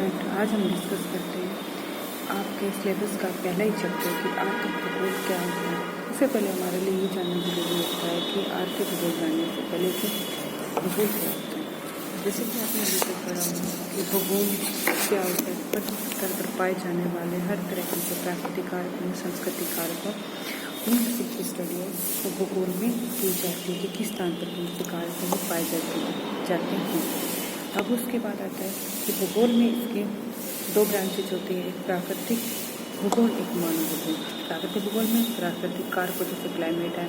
Student, आज हम discuss करते हैं आपके सिलेबस का पहला ही चैप्टर कि आर्थिक भूगोल क्या होता है। इससे पहले हमारे लिए ये जानना जरूरी होता है कि आर्थिक भूगोल जानने से पहले कि भूगोल क्या होता है। जैसे कि आपने अभी तक पढ़ा होगा कि भूगोल क्या होता है। पृथ्वी सतह पर पाए जाने वाले हर तरह के जो प्राकृतिक कारक सांस्कृतिक कारक उन सबकी स्टडी है वो भूगोल में की जाती है कि किस स्थान पर कौन से कारक पाए जाते हैं। अब उसके बाद आता है कि भूगोल में इसके दो ब्रांचेज होती है, एक प्राकृतिक भूगोल, एक मानव भूगोल। प्राकृतिक भूगोल में प्राकृतिक कारकों जैसे क्लाइमेट है,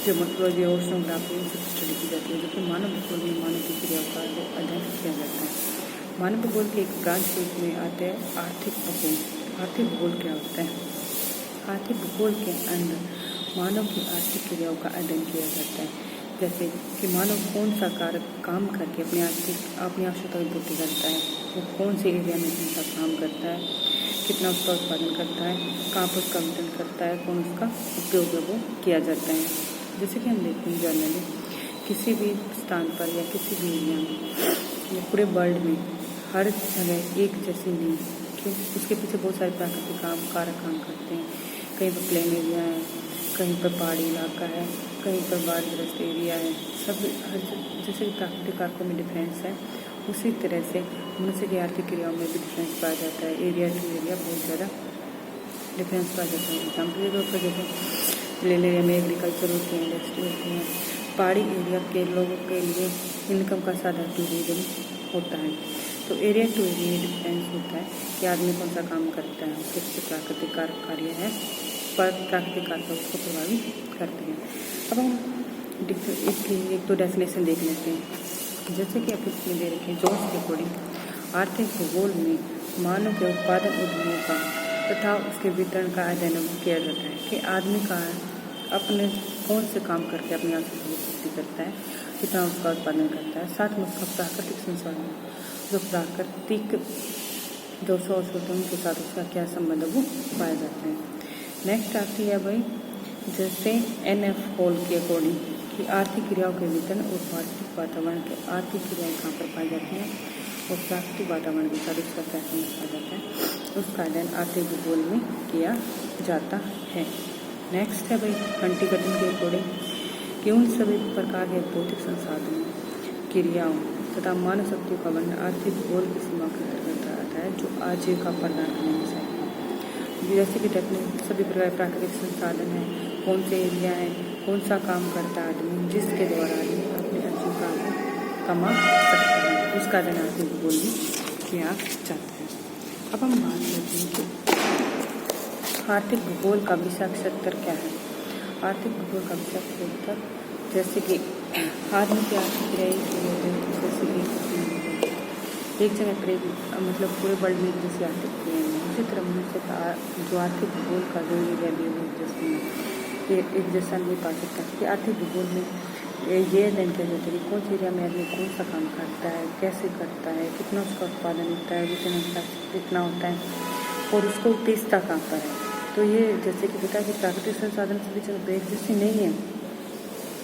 ज्योमेट्रोलॉजी, ओशनोग्राफी इन सब स्टडी की जाती है। जबकि मानव भूगोल में मानव की क्रियाओं का अध्ययन किया जाता है। मानव भूगोल के एक ब्रांच रूप में आते हैं आर्थिक भूगोल। आर्थिक भूगोल क्या होता है? आर्थिक भूगोल के अंदर मानव की आर्थिक क्रियाओं का अध्ययन किया जाता है, जैसे कि मानव कौन सा कारक काम करके अपनी आवश्यकता की पूर्ति करता है, वो कौन से एरिया में कौन सा काम करता है, कितना उसका उत्पादन करता है, कहाँ पर उसका वितरण करता है, कौन उसका उपयोग है वो किया जाता है। जैसे कि हम देखते हैं जनरली किसी भी स्थान पर या किसी भी एरिया में या पूरे वर्ल्ड में हर जगह एक जैसी नहीं, क्यों? उसके पीछे बहुत सारे प्राकृतिक कारक काम करते हैं। कहीं पर प्लेन एरिया है, कहीं पर पहाड़ी इलाका है, कहीं पर बाढ़ग्रस्त एरिया है। सब जैसे प्राकृतिक कारकों में डिफरेंस है, उसी तरह से मनुष्य की आर्थिक क्रियाओं में भी डिफरेंस पाया जाता है। एरिया टू एरिया बहुत ज़्यादा डिफरेंस पाया जाता है। एग्जाम्पल के तौर पर जैसे प्लेन एरिया में एग्रीकल्चर होती है, इंडस्ट्री होती है। पहाड़ी एरिया के लोगों के लिए इनकम का साधन टूरिज्म होता है। तो एरिया टू एरिया डिफरेंस होता है कि आदमी कौन सा काम करता है, उसके पीछे प्राकृतिक कार्य है, पर प्राकृतिक कारक उसको प्रभावित करते हैं। अब हम इसकी एक तो डेफिनेशन देख लेते हैं। जैसे कि आप इसमें दे रखे हैं, जोन्स के अकॉर्डिंग आर्थिक भूगोल में मानव के उत्पादन उद्यमों का तथा उसके वितरण का अध्ययन किया जाता है कि आदमी का अपने कौन से काम करके अपनी आवश्यकता की पूर्ति करता है, कितना उसका उत्पादन करता है, साथ में उसका प्राकृतिक संसाधन जो प्राकृतिक जो सोर्स होते हैं उनके साथ उसका क्या संबंध है वो पाया जाता है। नेक्स्ट आती है भाई जैसे NF होल के अकॉर्डिंग कि आर्थिक क्रियाओं के वितरण और प्राकृतिक वातावरण के आर्थिक क्रियाएं कहाँ पर पाई जाती हैं और प्राकृतिक वातावरण के साथ उसका क्या संबंध पाया जाता है, उसका अध्ययन आर्थिक भूगोल में किया जाता है। नेक्स्ट है भाई हंटिंगटन के अकॉर्डिंग कि उन सभी प्रकार के भौतिक संसाधनों, क्रियाओं तथा मानव शक्तियों का वर्णन आर्थिक भूगोल की सीमा के अंतर्गत आता है जो आजीविका प्रदान करने में सहायक है। जैसे कि सभी प्रकार प्राकृतिक संसाधन है, कौन से एरिया है, कौन सा काम करता है आदमी, जिसके द्वारा आदमी अपनी आजीविका को कमा सकता है, उसका अध्ययन आर्थिक भूगोल में किया जाता है। अब हम बात करते हैं कि आर्थिक भूगोल का विषय क्षेत्र क्या है। आर्थिक भूगोल का विषय क्षेत्र जैसे कि आदमी की आर्थिक क्रियाएं जैसे कि एक जगह पर मतलब पूरे वर्ल्ड में जैसी आर्थिक क्रियाएं हैं, उसी तरह मनुष्य का जो आर्थिक भूगोल का जो एरिया भी है एक जैसा नहीं पा सकता कि आर्थिक भूगोल में ये अध्ययन किया जाता है कि कौन से एरिया में आदमी कौन सा काम करता है, कैसे करता है, कितना उसका उत्पादन होता है, कितना होता है और उसको बेचता कहाँ पर है। तो ये जैसे कि पता है कि प्राकृतिक संसाधन सभी जगह एक जैसी नहीं है,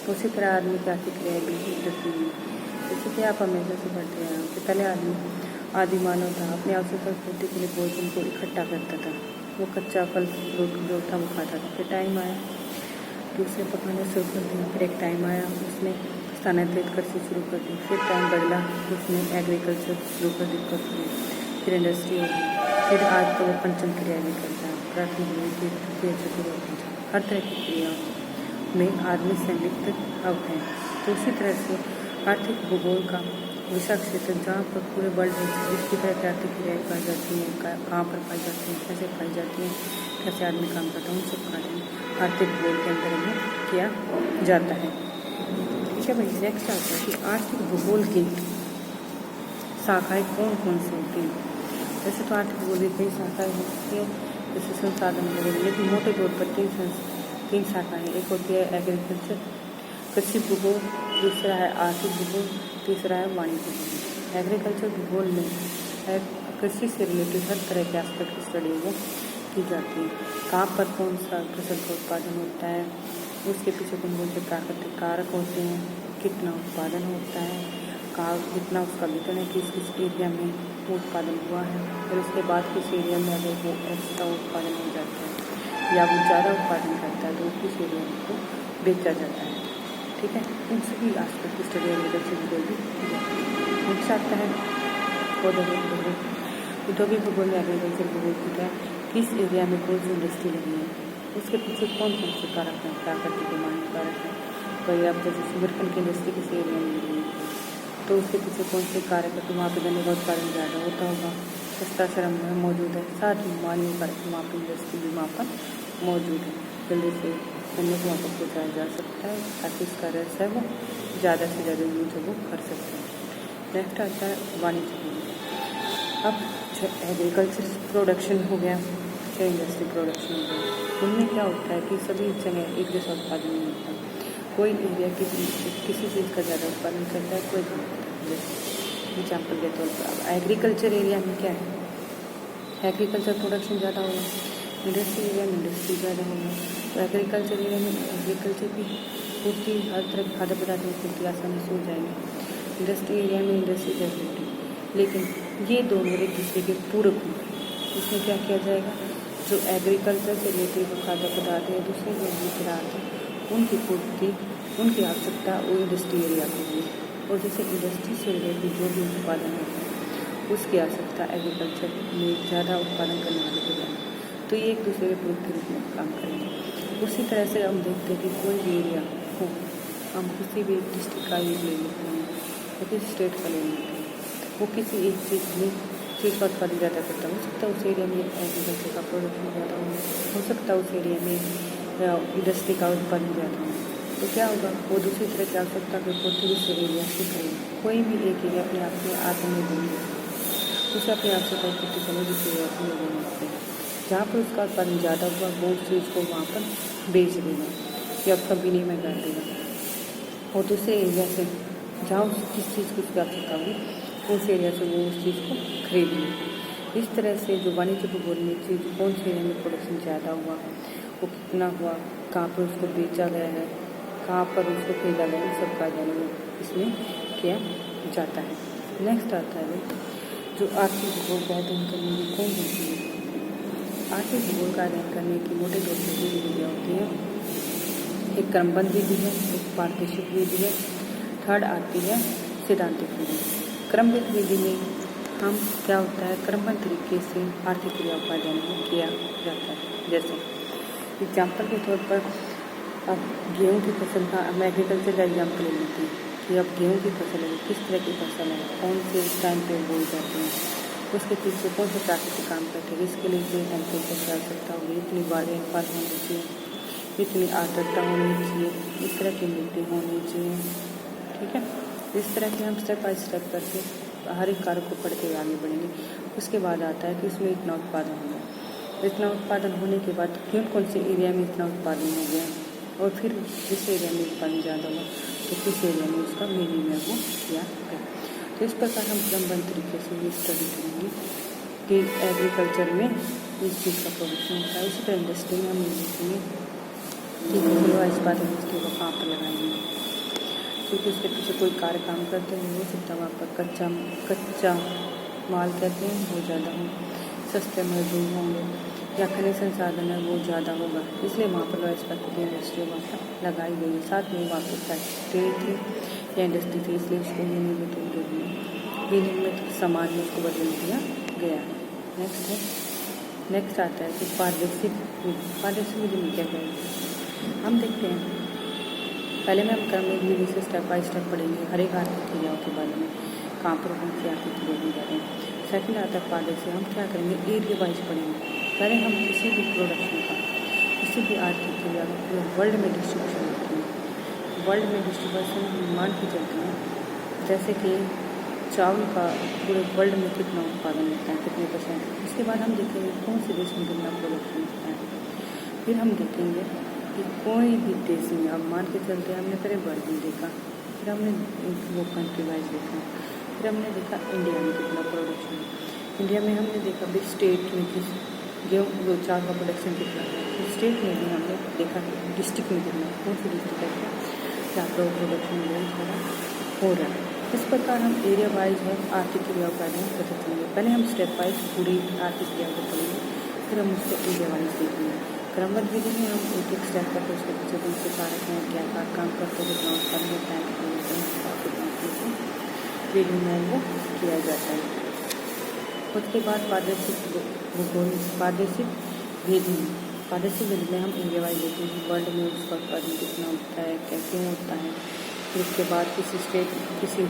तो उसी तरह आदमी की आर्थिक क्रियाएं भी एक जैसी नहीं है। जैसे कि आप हमेशा से पढ़ते हैं कि पहले आदि मानव था, अपनी आवश्यकता पूर्ति के लिए भोजन को इकट्ठा करता था, वो कच्चा फल फ्रूट जो था वो खाता था। फिर टाइम आया कि उसे पकाना शुरू कर दिया, फिर एक टाइम आया उसने स्थानांतरित कृषि शुरू कर दी, फिर टाइम बदला उसने एग्रीकल्चर शुरू कर दी, फिर इंडस्ट्री हो गई, फिर आज तो वो पंचम क्रिया भी करता है, प्राथमिक हर तरह की क्रियाओं में आदमी संलिप्त अब है। तो उसी तरह से आर्थिक भूगोल का विषय क्षेत्र जहाँ पर पूरे वर्ल्ड में जिसकी तरह की आर्थिक क्रियाएं पाई जाती हैं, कहाँ पर पाई जाती हैं, कैसे पाई जाती हैं, कैसे आदमी काम करता है, उन सब कार्य आर्थिक भूगोल के अंदर में किया जाता है। ठीक है भाई, नेक्स्ट आता है कि आर्थिक भूगोल की शाखाएँ कौन कौन सी होती हैं। वैसे तो आर्थिक भूगोल की कई शाखाएँ होती हैं, जैसे संसाधन वगैरह, लेकिन मोटे तौर पर तीन शाखाएँ। एक होती है एग्रीकल्चर कृषि भूगोल, दूसरा है आर्थिक भूगोल, तीसरा है वाणिज्य भूगोल। एग्रीकल्चर भूगोल में कृषि से रिलेटेड हर तरह के एस्पेक्ट की स्टडी वो की जाती है। कहाँ पर कौन सा फसल का उत्पादन होता है, उसके पीछे कौन कौन से प्राकृतिक कारक होते हैं, कितना उत्पादन होता है, कहाँ कितना उसका वितरण है, किस किस एरिया में वो उत्पादन हुआ है, और उसके बाद किस एरिया में अगर वो एक्स्ट्रा उत्पादन हो जाता है या वो ज़्यादा उत्पादन करता है तो किस एरिया में को बेचा जाता है। ठीक है, इन सभी आस्पेक्ट की स्टडी एग्रीकल्चर भूगोल भी की जाती है। नेक्स्ट आता है औद्योगिक भूगोल। औद्योगिक भूगोल में एग्रीकल्चर भूगोल की क्या, किस एरिया में कौन सी इंडस्ट्री लगी है, उसके पीछे कौन कौन से कारक हैं, प्राकृतिक डिमांड कारक है। कोई आप जैसे शुगरकेन की इंडस्ट्री किसी एरिया में लगी है तो उसके पीछे कौन से कारक है, तो वहाँ पर गन्ने का उत्पादन ज़्यादा होता होगा, सस्ता श्रम में मौजूद है, साथ ही मानवीय कारक वहाँ पर इंडस्ट्री भी वहाँ पर मौजूद है, जल्दी से गन्ने को वहाँ पर पहुँचाया जा सकता है ताकि इसका रस है वो ज़्यादा से ज़्यादा यूज है वो कर सकते हैं। नेक्स्ट आता है वाणिज्य भूगोल। अब एग्रीकल्चर प्रोडक्शन हो गया, चाहे इंडस्ट्री प्रोडक्शन हो गया, उनमें क्या होता है कि सभी जगह एक जैसा उत्पादन नहीं होता। कोई एरिया किसी चीज़ का ज़्यादा उत्पादन करता है, कोई कम करता है। एग्जाम्पल के तौर पर अब एग्रीकल्चर एरिया में क्या है, एग्रीकल्चर प्रोडक्शन ज़्यादा होगा, इंडस्ट्री एरिया में इंडस्ट्री ज़्यादा होगा। तो एग्रीकल्चर एरिया में एग्रीकल्चर की पूर्ति, हर तरह के खाद्य पदार्थों की पूर्ति आसानी से हो जाएगी। इंडस्ट्री एरिया में इंडस्ट्री की पूर्ति, लेकिन ये दोनों एक दूसरे के पूरक होंगे। इसमें क्या किया जाएगा, जो एग्रीकल्चर से रिलेटेड जो खाद्य पदार्थ है, दूसरे जो पदार्थ हैं, उनकी पूर्ति, उनकी आवश्यकता वो इंडस्ट्री एरिया को होगी, और जैसे इंडस्ट्री से रिलेटेड जो भी उत्पादन होता है उसकी आवश्यकता एग्रीकल्चर में ज़्यादा उत्पादन करने वाले को जाए, तो ये एक दूसरे के पूरक के रूप में काम करेंगे। उसी तरह से हम देखते हैं कि कोई भी एरिया हो, हम किसी भी डिस्ट्रिक्ट का एक ले लेते हैं या किसी स्टेट का ले लेते हैं, वो किसी एक चीज़ का उत्पादन ज़्यादा करता है, हो सकता है उस एरिया में एग्रीकल्चर का प्रोडक्शन ज़्यादा हो सकता है उस एरिया में इंडस्ट्री का उत्पादन ज़्यादा हो, तो क्या होगा, वो दूसरी तरह की आवश्यकता के पूर्ति उस एरिया से करेगा। कोई भी एक एरिया अपने आप में आत्मनिर्भर है, उसे अपनी आवश्यकता की पूर्ति करने दूसरे एरिया को निर्भर होते हैं। जहाँ पर उसका उत्पादन ज़्यादा हुआ वो उस चीज़ को वहाँ पर बेच देगा या उसका विनिमय कर देगा, और दूसरे एरिया से जहाँ किस चीज़ की उसकी आवश्यकता होगी उस एरिया से वो उस चीज़ को खरीद लें। इस तरह से जो वाणिज्य भूगोल में चीज़ कौन से एरिया में प्रोडक्शन ज़्यादा हुआ, वो कितना हुआ, कहाँ पर उसको बेचा गया है, कहाँ पर उसको खरीदा गया है, सब का अध्ययन इसमें किया जाता है। नेक्स्ट आता है जो आर्थिक भूगोल का अध्ययन करने की कौन होती है। आर्थिक भूगोल का अध्ययन करने की मोटे तौर पर दो विधियाँ होती हैं, एक क्रमबद्ध विधि है, एक पारदर्शिक विधि है, थर्ड आती है सिद्धांतिक विधि। क्रमबद्ध विधि में हम क्या होता है, क्रमबद्ध तरीके से आर्थिक क्रियाओं का अध्ययन किया जाता है। जैसे एग्जाम्पल के तौर पर अब गेहूँ की फसल का, हम एग्रीकल्चर का एग्जाम्पल ले लेते हैं कि अब गेहूँ की फसल है, किस तरह की फसल है, कौन से टाइम पे बोई जाते हैं, उसके पीछे कौन से प्राकृतिक काम करते हैं, इसके लिए जो टेम्परेचर की आवश्यकता होगी, इतनी रेनफॉल होनी चाहिए, इतनी आर्द्रता होनी चाहिए, इस तरह की मिट्टी होनी चाहिए। ठीक है, इस तरह से हम स्टेप बाय स्टेप करके हर एक कार्य को पढ़ते हुए आगे बढ़ेंगे। उसके बाद आता है कि इसमें इतना उत्पादन होगा, इतना उत्पादन होने के बाद कौन से एरिया में इतना उत्पादन हो गया, और फिर जिस एरिया में उत्पादन ज़्यादा हुआ तो किस एरिया में उसका विनिमय वो किया गया। तो इस प्रकार हम क्रमबद्ध तरीके से ये स्टडी करेंगे कि एग्रीकल्चर में इस चीज़ का प्रोडक्शन होता है। उसी तरह इंडस्ट्री में हम ये देखेंगे कि फसलों इस्पात इंडस्ट्री को कहाँ पर लगाएंगे, क्योंकि उसके पीछे कोई कार्य काम करते हैं, हो सकता है वहाँ पर कच्चा माल कहते हैं वो ज़्यादा हो, सस्ते मजदूर होंगे या खनिज संसाधन है वो ज़्यादा होगा, इसलिए वहाँ पर लोहा इस्पात की इंडस्ट्री वहाँ पर लगाई गई है। साथ में वहाँ पर फैक्ट्री थी या इंडस्ट्री थी, इसलिए उसको विनिर्मित सामान में उसको बदल दिया गया है। नेक्स्ट आता है कि पारदर्शिक विधि में क्या करेंगे। हम देखते हैं, पहले में हम क्रमिक विधि से स्टेप बाय स्टेप पढ़ेंगे हर एक आर्थिक क्रियाओं के बारे में, कहाँ पर कौन सी आर्थिक क्रिया दी जा रही है। सेकंड आता है पारदर्शी, हम क्या करेंगे, एरिया वाइज पढ़ेंगे। पहले हम किसी भी प्रोडक्शन का, किसी भी आर्थिक क्रिया का पूरे वर्ल्ड में डिस्ट्रीब्यूशन होती है। वर्ल्ड में डिस्ट्रीब्यूशन मान के चलते हैं, जैसे कि चावल का पूरे वर्ल्ड में कितना उत्पादन होता है, कितने %। उसके बाद हम देखेंगे कौन से देश में कितना प्रोडक्शन होता है। फिर हम देखेंगे कि कोई भी देश में, अब मान के चलते हैं, हमने पहले वर्ल्ड में देखा, फिर हमने वो कंट्री वाइज देखा, फिर हमने देखा इंडिया में कितना प्रोडक्शन है। इंडिया में हमने देखा भी स्टेट में किस गेहूँ वो चावल का प्रोडक्शन कितना है, फिर स्टेट में भी हमने देखा डिस्ट्रिक्ट में कितना, कौन सी डिस्ट्रिक्ट है जहाँ पर वो प्रोडक्शन बहुत ज़्यादा हो रहा है। इस प्रकार हम एरिया वाइज है आर्थिक क्रियाओं का अध्ययन करते चलेंगे। पहले हम स्टेप वाइज पूरी आर्थिक क्रिया को पढ़ेंगे, फिर हम उसको एरिया वाइज देखेंगे। क्रमबद्ध विधि में हम एक एक स्टेप करके उसके पीछे कौन से कारक हैं, क्या काम करते हैं, कितना उत्पादन होता है, कितना विधि में वो किया जाता है। उसके बाद पारदर्शिक भूगोल पारदर्शिक विधि में हम एरिया वाइज देखेंगे, वर्ल्ड में उसका उत्पादन कितना होता है, कैसे होता है। फिर उसके बाद किसी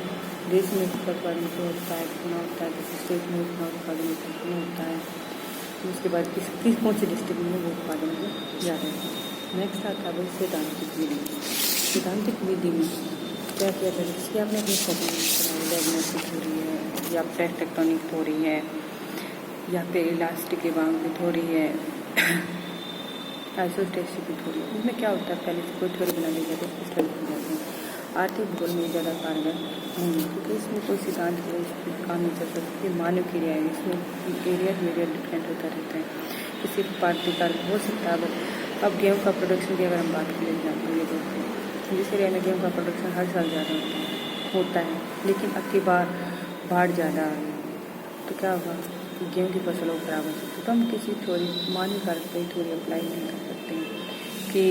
देश में उसका उत्पादन क्यों होता है, कितना होता है, किसी स्टेट में उतना उत्पादन कितना होता है। उसके बाद कौन सी डिस्ट्रिक्ट में वो उत्पादन को ज़्यादा है। नेक्स्ट आता है सैद्धांतिक विधि। सैद्धांतिक विधि में क्या किया जाए, जैसे आपने अपनी सेटिंग डायग्नोस्टिक थ्योरी है, या प्लेट टेक्टोनिक थ्योरी है, या फिर इलास्टिक इवांग थ्योरी है, आइसोस्टेटिक की थ्योरी। इसमें क्या होता है, पहले से कोई थ्योरी बना ली जाती है, उसको स्टडी की जाती है। आर्थिक भूगोल में ज़्यादा कारगर नहीं, क्योंकि इसमें कोई सिद्धांत काम नहीं चल सकती। मानव क्रिया है, इसमें एरिया डिफरेंट होता रहता है। किसी पार्टी का हो सकता है। अब गेहूँ का प्रोडक्शन की अगर हम बात करें एग्जाम्पल ये देखते हैं, जिस एरिया में गेहूँ का प्रोडक्शन हर साल ज़्यादा होता है, लेकिन अब की बार बाढ़ ज़्यादा आ गई, तो क्या होगा, गेहूँ की फसल वो खराब हो सकती है। तो हम किसी थ्योरी मानव कारक पर थ्योरी अप्लाई नहीं कर सकते हैं कि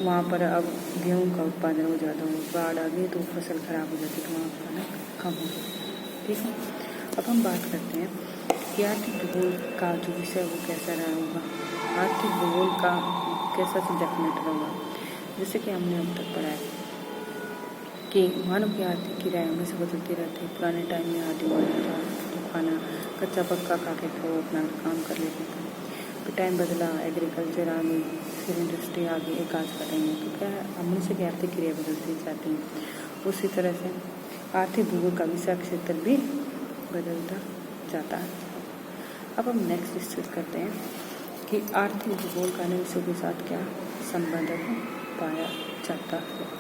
वहाँ पर अब गेहूँ का उत्पादन हो ज़्यादा हो, बाढ़ आ गई तो फसल खराब हो जाती है, तो वहाँ उत्पादन कम हो जाता है। ठीक है, अब हम बात करते हैं कि आर्थिक भूगोल का जो विषय वो कैसा रहा होगा, आर्थिक भूगोल का कैसा सब्जेक्ट मैटर होगा। जैसे कि हमने अब तक पढ़ा है कि मानव की आर्थिक क्रियाएं हमेशा बदलती रहती है। पुराने टाइम में आदि मानव था तो खाना कच्चा पक्का खा के तो अपना काम कर लेते थे। तो टाइम बदला, एग्रीकल्चर आ गई, फिर इंडस्ट्री आ गई, एक आज का टाइम है। तो क्या है, मनुष्य की आर्थिक क्रिया बदलती जाती है। उसी तरह से आर्थिक भूगोल का विषय क्षेत्र भी बदलता जाता है। अब हम नेक्स्ट डिस्कस करते हैं कि आर्थिक भूगोल का अन्य विषयों के साथ क्या संबंध पाया जाता है।